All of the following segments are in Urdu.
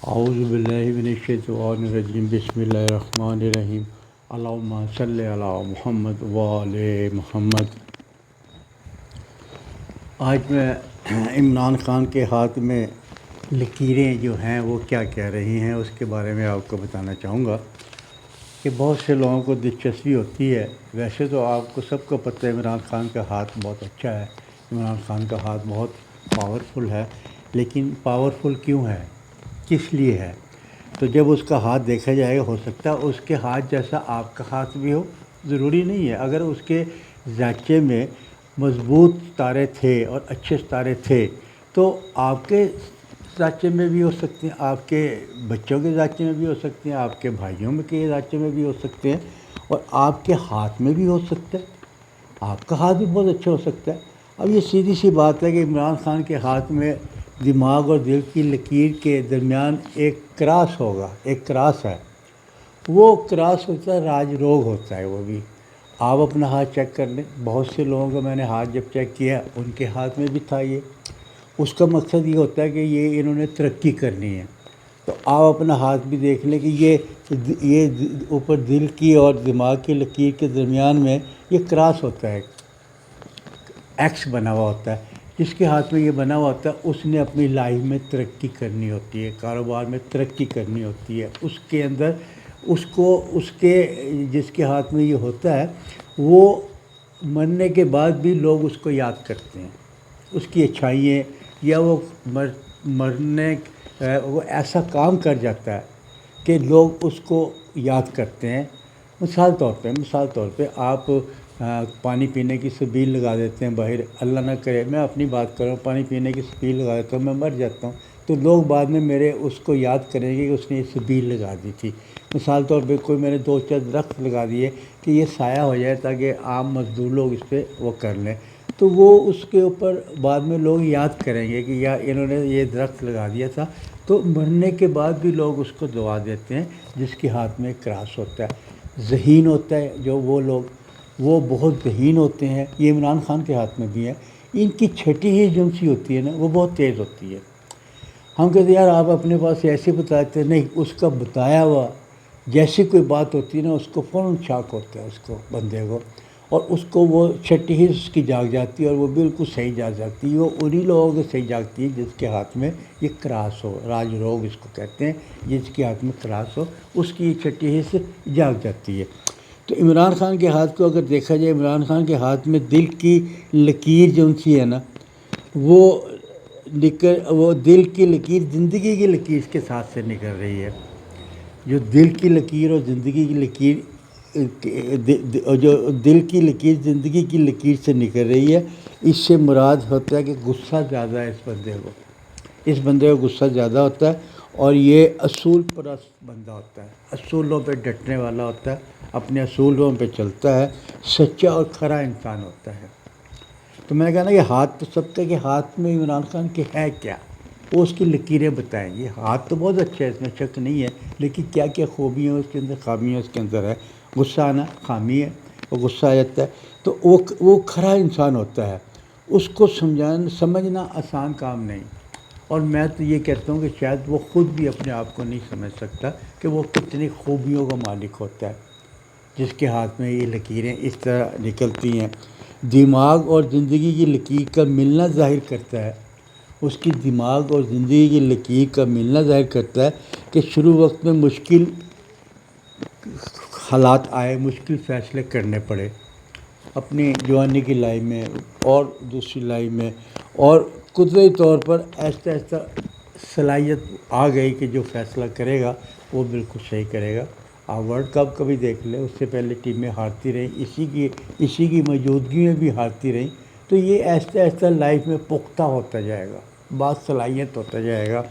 اعوذ باللہ من الشیطان الرجیم بسم اللہ الرحمن الرحیم اللہم صلی علی محمد وآل محمد۔ آج میں عمران خان کے ہاتھ میں لکیریں جو ہیں وہ کیا کہہ رہی ہیں اس کے بارے میں آپ کو بتانا چاہوں گا کہ بہت سے لوگوں کو دلچسپی ہوتی ہے۔ ویسے تو آپ کو سب کو پتہ ہے عمران خان کا ہاتھ بہت اچھا ہے، عمران خان کا ہاتھ بہت پاورفل ہے، لیکن پاورفل کیوں ہے، کس لیے ہے؟ تو جب اس کا ہاتھ دیکھا جائے گا ہو سکتا ہے اس کے ہاتھ جیسا آپ کا ہاتھ بھی ہو، ضروری نہیں ہے۔ اگر اس کے ذاچے میں مضبوط ستارے تھے اور اچھے ستارے تھے تو آپ کے ذاچے میں بھی ہو سکتے ہیں، آپ کے بچوں کے ذاچے میں بھی ہو سکتے ہیں، آپ کے بھائیوں کے ذاچے میں بھی ہو سکتے ہیں، اور آپ کے ہاتھ میں بھی ہو سکتا ہے۔ آپ کا ہاتھ بھی بہت اچھا ہو سکتا ہے۔ اب یہ سیدھی سی بات ہے کہ عمران خان کے ہاتھ میں دماغ اور دل کی لکیر کے درمیان ایک کراس ہوگا، ایک کراس ہے، وہ کراس ہوتا ہے راج روگ ہوتا ہے۔ وہ بھی آپ اپنا ہاتھ چیک کر لیں، بہت سے لوگوں کا میں نے ہاتھ جب چیک کیا ان کے ہاتھ میں بھی تھا یہ۔ اس کا مقصد یہ ہوتا ہے کہ یہ انہوں نے ترقی کرنی ہے، تو آپ اپنا ہاتھ بھی دیکھ لیں کہ یہ اوپر دل کی اور دماغ کی لکیر کے درمیان میں یہ کراس ہوتا ہے، ایکس بنا ہوا ہوتا ہے۔ جس کے ہاتھ میں یہ بنا ہوا ہوتا ہے اس نے اپنی لائف میں ترقی کرنی ہوتی ہے، کاروبار میں ترقی کرنی ہوتی ہے۔ اس کے اندر جس کے ہاتھ میں یہ ہوتا ہے وہ مرنے کے بعد بھی لوگ اس کو یاد کرتے ہیں، اس کی اچھائییں، یا وہ وہ ایسا کام کر جاتا ہے کہ لوگ اس کو یاد کرتے ہیں۔ مثال طور پہ آپ پانی پینے کی سبیل لگا دیتے ہیں باہر، اللہ نہ کرے میں اپنی بات کر رہا ہوں، پانی پینے کی سبیل لگا دیتا ہوں، میں مر جاتا ہوں تو لوگ بعد میں میرے اس کو یاد کریں گے کہ اس نے یہ سبیل لگا دی تھی۔ مثال طور پہ کوئی میں نے 2-4 درخت لگا دیے کہ یہ سایہ ہو جائے تاکہ عام مزدور لوگ اس پہ وہ کر لیں، تو وہ اس کے اوپر بعد میں لوگ یاد کریں گے کہ یا انہوں نے یہ درخت لگا دیا تھا۔ تو مرنے کے بعد بھی لوگ اس کو دعا دیتے ہیں جس کے ہاتھ میں کراس ہوتا ہے۔ ذہین ہوتا ہے جو وہ لوگ، وہ بہت ذہین ہوتے ہیں، یہ عمران خان کے ہاتھ میں بھی ہے۔ ان کی چھٹی ہی جنسی ہوتی ہے نا وہ بہت تیز ہوتی ہے۔ ہم کہتے ہیں یار آپ اپنے پاس ایسے بتاتے ہیں، نہیں، اس کا بتایا ہوا جیسی کوئی بات ہوتی ہے نا اس کو فوراً شاک ہوتا ہے اس کو، بندے کو، اور اس کو وہ چھٹی ہی اس کی جاگ جاتی ہے اور وہ بالکل صحیح جاگ جاتی ہے۔ وہ انہی لوگوں کے صحیح جاگتی ہے جس کے ہاتھ میں یہ کراس ہو، راج روگ اس کو کہتے ہیں، جس کے ہاتھ میں کراس ہو اس کی چھٹی ہی سے جاگ جاتی ہے۔ تو عمران خان کے ہاتھ کو اگر دیکھا جائے، عمران خان کے ہاتھ میں دل کی لکیر جو سی ہے نا وہ دل کی لکیر زندگی کی لکیر کے ساتھ سے نکل رہی ہے۔ جو دل کی لکیر اور زندگی کی لکیر، جو دل کی لکیر زندگی کی لکیر سے نکل رہی ہے، اس سے مراد ہوتا ہے کہ غصہ زیادہ ہے اس بندے کو غصہ زیادہ ہوتا ہے، اور یہ اصول پرست بندہ ہوتا ہے، اصولوں پہ ڈٹنے والا ہوتا ہے، اپنے اصولوں پہ چلتا ہے، سچا اور کھرا انسان ہوتا ہے۔ تو میں نے کہا نا کہ ہاتھ تو سب کے ہاتھ میں عمران خان کے ہے کیا، وہ اس کی لکیریں بتائیں گے۔ ہاتھ تو بہت اچھا ہے، اس میں شک نہیں ہے، لیکن کیا کیا خوبیاں اس کے اندر، خامیاں اس کے اندر ہے۔ غصہ آنا خامی ہے، وہ غصہ آ جاتا ہے تو وہ کھرا انسان ہوتا ہے، اس کو سمجھنا آسان کام نہیں۔ اور میں تو یہ کہتا ہوں کہ شاید وہ خود بھی اپنے آپ کو نہیں سمجھ سکتا کہ وہ کتنی خوبیوں کا مالک ہوتا ہے جس کے ہاتھ میں یہ لکیریں اس طرح نکلتی ہیں۔ دماغ اور زندگی کی لکیر کا ملنا ظاہر کرتا ہے، اس کی دماغ اور زندگی کی لکیر کا ملنا ظاہر کرتا ہے کہ شروع وقت میں مشکل حالات آئے، مشکل فیصلے کرنے پڑے اپنی جوانی کی لائف میں اور دوسری لائف میں، اور قدرتی طور پر آہستہ آہستہ صلاحیت آ گئی کہ جو فیصلہ کرے گا وہ بالکل صحیح کرے گا۔ آپ ورلڈ کپ کا بھی دیکھ لیں، اس سے پہلے ٹیمیں ہارتی رہیں، اسی کی موجودگی میں بھی ہارتی رہیں، تو یہ آہستہ آہستہ لائف میں پختہ ہوتا جائے گا، بات صلاحیت ہوتا جائے گا،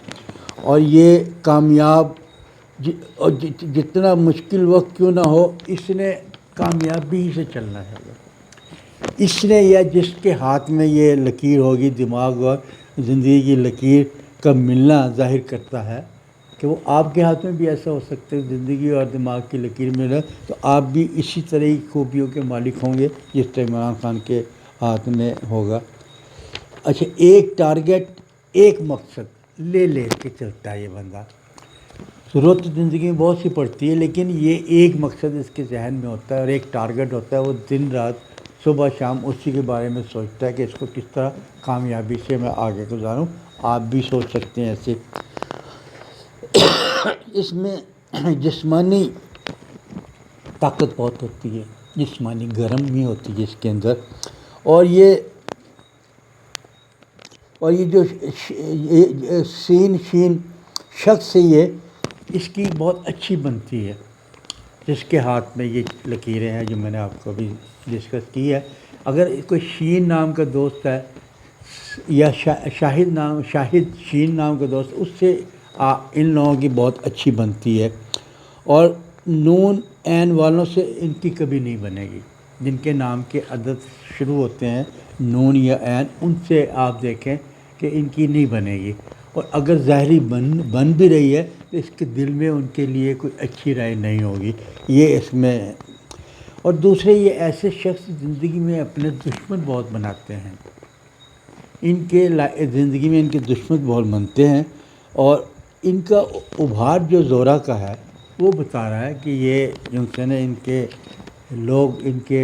اور یہ کامیاب جتنا مشکل وقت کیوں نہ ہو اس نے کامیابی سے چلنا ہے۔ اس نے یا جس کے ہاتھ میں یہ لکیر ہوگی، دماغ اور زندگی کی لکیر کا ملنا ظاہر کرتا ہے کہ وہ آپ کے ہاتھ میں بھی ایسا ہو سکتا ہے، زندگی اور دماغ کی لکیر ملے تو آپ بھی اسی طرح کی خوبیوں کے مالک ہوں گے جس طرح عمران خان کے ہاتھ میں ہوگا۔ اچھا، ایک ٹارگیٹ، ایک مقصد لے کے چلتا ہے یہ بندہ، ضرورت تو زندگی میں بہت سی پڑتی ہے، لیکن یہ ایک مقصد اس کے ذہن میں ہوتا ہے اور ایک ٹارگٹ ہوتا ہے، وہ دن رات صبح شام اسی کے بارے میں سوچتا ہے کہ اس کو کس طرح کامیابی سے میں آگے گزاروں۔ آپ بھی سوچ سکتے ہیں ایسے۔ اس میں جسمانی طاقت بہت ہوتی ہے، جسمانی گرمی ہوتی ہے اس کے اندر، اور یہ جو سین شین شخص ہے، یہ اس کی بہت اچھی بنتی ہے، جس کے ہاتھ میں یہ لکیریں ہیں جو میں نے آپ کو ابھی ڈسکس کی ہے۔ اگر کوئی شین نام کا دوست ہے یا شاہد شین نام کا دوست، اس سے ان لوگوں کی بہت اچھی بنتی ہے، اور نون عین والوں سے ان کی کبھی نہیں بنے گی۔ جن کے نام کے عدد شروع ہوتے ہیں نون یا عین، ان سے آپ دیکھیں کہ ان کی نہیں بنے گی، اور اگر ظاہری بن بھی رہی ہے تو اس کے دل میں ان کے لیے کوئی اچھی رائے نہیں ہوگی، یہ اس میں۔ اور دوسرے، یہ ایسے شخص زندگی میں اپنے دشمن بہت بناتے ہیں، ان کے زندگی میں ان کے دشمن بہت بنتے ہیں، اور ان کا ابھار جو زورا کا ہے وہ بتا رہا ہے کہ یہ جو ہے نا، ان کے لوگ، ان کے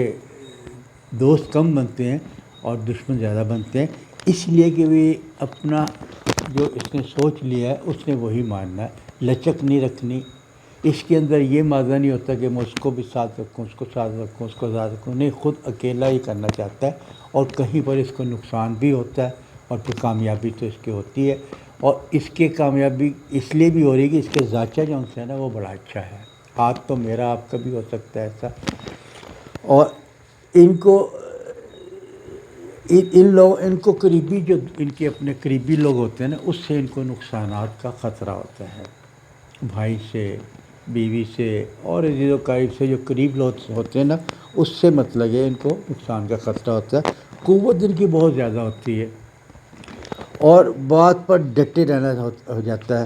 دوست کم بنتے ہیں اور دشمن زیادہ بنتے ہیں، اس لیے کہ وہ اپنا جو اس نے سوچ لیا ہے اس نے وہی ماننا ہے، لچک نہیں رکھنی۔ اس کے اندر یہ مادہ نہیں ہوتا کہ میں اس کو بھی ساتھ رکھوں، اس کو ساتھ رکھوں، اس کو ساتھ رکھوں، نہیں، خود اکیلا ہی کرنا چاہتا ہے، اور کہیں پر اس کو نقصان بھی ہوتا ہے، اور پھر کامیابی تو اس کی ہوتی ہے، اور اس کے کامیابی اس لیے بھی ہو رہی ہے کہ اس کے ذاچہ جو ہے نا وہ بڑا اچھا ہے۔ ہاتھ تو میرا آپ کا بھی ہو سکتا ہے ایسا، اور ان کو ان کو قریبی، جو ان کے اپنے قریبی لوگ ہوتے ہیں نا، اس سے ان کو نقصانات کا خطرہ ہوتا ہے، بھائی سے، بیوی سے، اور عزیز و قریب سے جو قریب لوگ ہوتے ہیں نا، اس سے مطلب ہے ان کو نقصان کا خطرہ ہوتا ہے۔ قوت ان کی بہت زیادہ ہوتی ہے، اور بات پر ڈٹے رہنا ہو جاتا ہے۔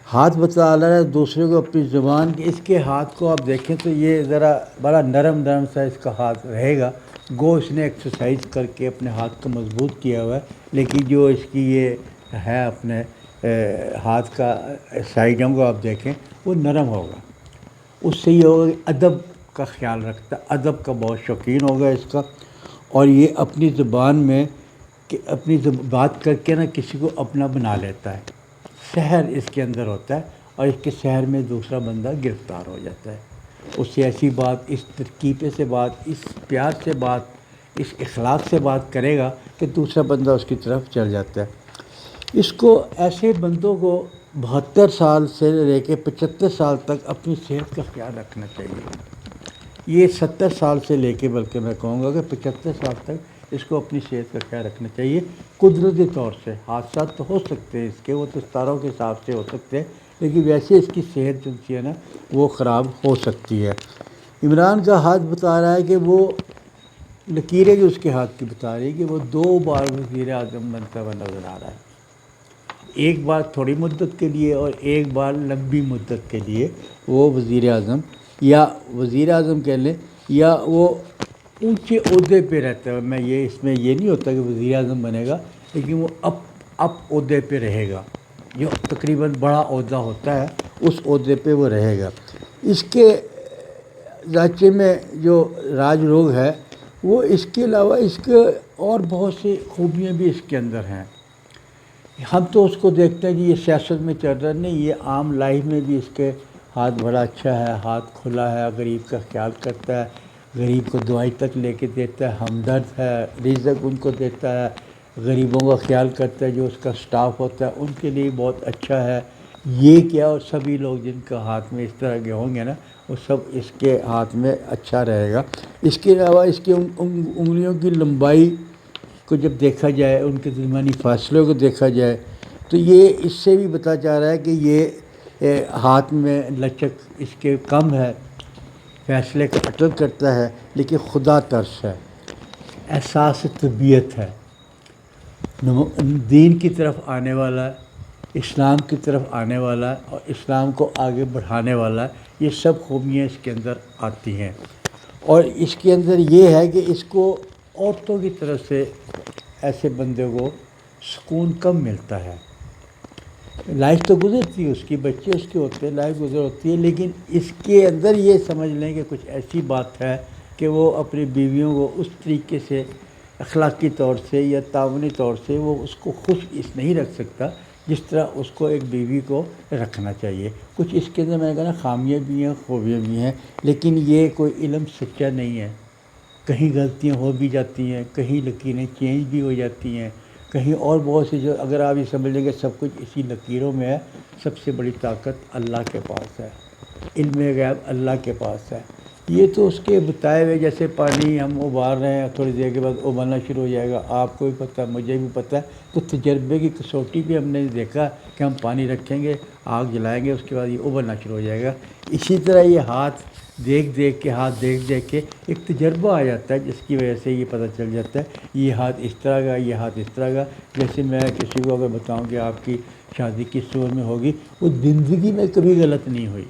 ہاتھ بتا رہا ہے دوسرے کو اپنی زبان کی، اس کے ہاتھ کو آپ دیکھیں تو یہ ذرا بڑا نرم سا اس کا ہاتھ رہے گا، گو اس نے ایکسرسائز کر کے اپنے ہاتھ کو مضبوط کیا ہوا ہے، لیکن جو اس کی یہ ہے اپنے ہاتھ کا سائڈوں کو آپ دیکھیں وہ نرم ہوگا۔ اس سے یہ ہوگا کہ ادب کا خیال رکھتا ہے، ادب کا بہت شوقین ہوگا اس کا، اور یہ اپنی زبان میں کہ اپنی بات کر کے نا کسی کو اپنا بنا لیتا ہے، سحر اس کے اندر ہوتا ہے، اور اس کے سحر میں دوسرا بندہ گرفتار ہو جاتا ہے، اس سے ایسی بات، اس ترکیبے سے بات، اس پیار سے بات، اس اخلاق سے بات کرے گا کہ دوسرا بندہ اس کی طرف چل جاتا ہے۔ اس کو، ایسے بندوں کو 72 سال سے لے کے 75 سال تک اپنی صحت کا خیال رکھنا چاہیے۔ یہ 70 سال سے لے کے، بلکہ میں کہوں گا کہ 75 سال تک اس کو اپنی صحت کا خیال رکھنا چاہیے۔ قدرتی طور سے حادثات تو ہو سکتے ہیں اس کے، وہ تو ستاروں کے حساب سے ہو سکتے ہیں، لیکن ویسے اس کی صحت جو ہے نا وہ خراب ہو سکتی ہے۔ عمران کا ہاتھ بتا رہا ہے کہ وہ لکیریں جو اس کے ہاتھ کی بتا رہی ہے کہ وہ 2 بار وزیر اعظم بنتا ہوا نظر آ رہا ہے، ایک بار تھوڑی مدت کے لیے اور ایک بار لمبی مدت کے لیے وہ وزیر اعظم، یا وزیر اعظم کہہ لیں، یا وہ اونچے عہدے پہ رہتا ہے۔ میں یہ، اس میں یہ نہیں ہوتا کہ وزیر اعظم بنے گا، لیکن وہ اپ عہدے پہ رہے گا، جو تقریباً بڑا عہدہ ہوتا ہے اس عہدے پہ وہ رہے گا۔ اس کے ذاچے میں جو راج روگ ہے وہ، اس کے علاوہ اس کے اور بہت سی خوبیاں بھی اس کے اندر ہیں۔ ہم تو اس کو دیکھتے ہیں کہ یہ سیاست میں چل رہا، نہیں، یہ عام لائف میں بھی اس کے ہاتھ بڑا اچھا ہے، ہاتھ کھلا ہے، غریب کا خیال کرتا ہے، غریب کو دوائی تک لے کے دیتا ہے، ہمدرد ہے، رزق ان کو دیتا ہے، غریبوں کا خیال کرتا ہے، جو اس کا سٹاف ہوتا ہے ان کے لیے بہت اچھا ہے۔ یہ کیا، اور سبھی لوگ جن کا ہاتھ میں اس طرح کے ہوں گے نا، وہ سب اس کے ہاتھ میں اچھا رہے گا۔ اس کے علاوہ اس کی انگلیوں کی لمبائی کو جب دیکھا جائے، ان کے درمیانی فاصلوں کو دیکھا جائے، تو یہ اس سے بھی بتا جا رہا ہے کہ یہ ہاتھ میں لچک اس کے کم ہے، فیصلے کا اٹل کرتا ہے، لیکن خدا ترس ہے، احساس طبیعت ہے، دین کی طرف آنے والا ہے، اسلام کی طرف آنے والا ہے، اور اسلام کو آگے بڑھانے والا ہے۔ یہ سب خوبیاں اس کے اندر آتی ہیں، اور اس کے اندر یہ ہے کہ اس کو عورتوں کی طرف سے ایسے بندے کو سکون کم ملتا ہے، لائف تو گزرتی ہے اس کی، بچے اس کے ہوتے ہیں، لائف گزر ہوتی ہے، لیکن اس کے اندر یہ سمجھ لیں کہ کچھ ایسی بات ہے کہ وہ اپنی بیویوں کو اس طریقے سے اخلاقی طور سے یا تعاونی طور سے وہ اس کو خوش اس نہیں رکھ سکتا جس طرح اس کو ایک بیوی کو رکھنا چاہیے۔ کچھ اس کے اندر میں نے کہا نا خامیاں بھی ہیں، خوبیاں بھی ہیں، لیکن یہ کوئی علم سچا نہیں ہے۔ کہیں غلطیاں ہو بھی جاتی ہیں، کہیں لکیریں چینج بھی ہو جاتی ہیں، کہیں اور بہت سی جو اگر آپ یہ سمجھ لیں کہ سب کچھ اسی لکیروں میں ہے، سب سے بڑی طاقت اللہ کے پاس ہے، علم غیب اللہ کے پاس ہے۔ یہ تو اس کے بتائے ہوئے، جیسے پانی ہم ابال رہے ہیں، تھوڑی دیر کے بعد ابلنا شروع ہو جائے گا، آپ کو بھی پتہ ہے، مجھے بھی پتہ ہے، تو تجربے کی کسوٹی پہ ہم نے دیکھا کہ ہم پانی رکھیں گے، آگ جلائیں گے، اس کے بعد یہ ابلنا شروع ہو جائے گا۔ اسی طرح یہ ہاتھ دیکھ کے، ہاتھ دیکھ کے ایک تجربہ آ جاتا ہے، جس کی وجہ سے یہ پتہ چل جاتا ہے یہ ہاتھ اس طرح کا، یہ ہاتھ اس طرح کا۔ جیسے میں کسی کو اگر بتاؤں کہ آپ کی شادی کس صورت میں ہوگی، وہ زندگی میں کبھی غلط نہیں ہوئی۔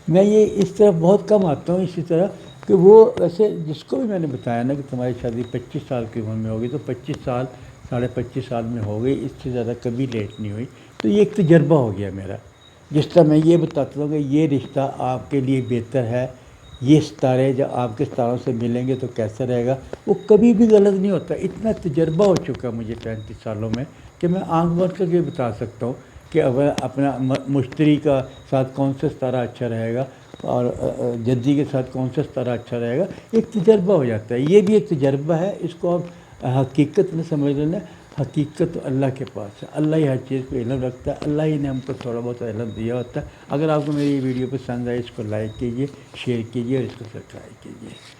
میں یہ اس طرح بہت کم آتا ہوں اسی طرح کہ وہ ویسے جس کو بھی میں نے بتایا نا کہ تمہاری شادی 25 سال کی عمر میں ہوگی، تو 25 سال، 25.5 سال میں ہو گئی، اس سے زیادہ کبھی لیٹ نہیں ہوئی۔ تو یہ ایک تجربہ ہو گیا میرا۔ جس طرح میں یہ بتاتا ہوں کہ یہ رشتہ آپ کے لیے بہتر ہے، یہ ستارے جب آپ کے ستاروں سے ملیں گے تو کیسا رہے گا، وہ کبھی بھی غلط نہیں ہوتا۔ اتنا تجربہ ہو چکا مجھے 35 سالوں میں کہ میں آنکھ بند کر کے بتا سکتا ہوں کہ اب اپنا مشتری کا ساتھ کون سا ستارہ اچھا رہے گا اور جدی کے ساتھ کون سا ستارہ اچھا رہے گا۔ ایک تجربہ ہو جاتا ہے، یہ بھی ایک تجربہ ہے، اس کو آپ حقیقت میں سمجھ لینا۔ حقیقت تو اللہ کے پاس ہے، اللہ ہی ہر چیز پہ علم رکھتا ہے، اللہ ہی نے ہم کو تھوڑا بہت علم دیا ہوتا ہے۔ اگر آپ کو میری یہ ویڈیو پسند آئے، اس کو لائک کیجیے، شیئر کیجیے اور اس کو سبسکرائب کیجیے۔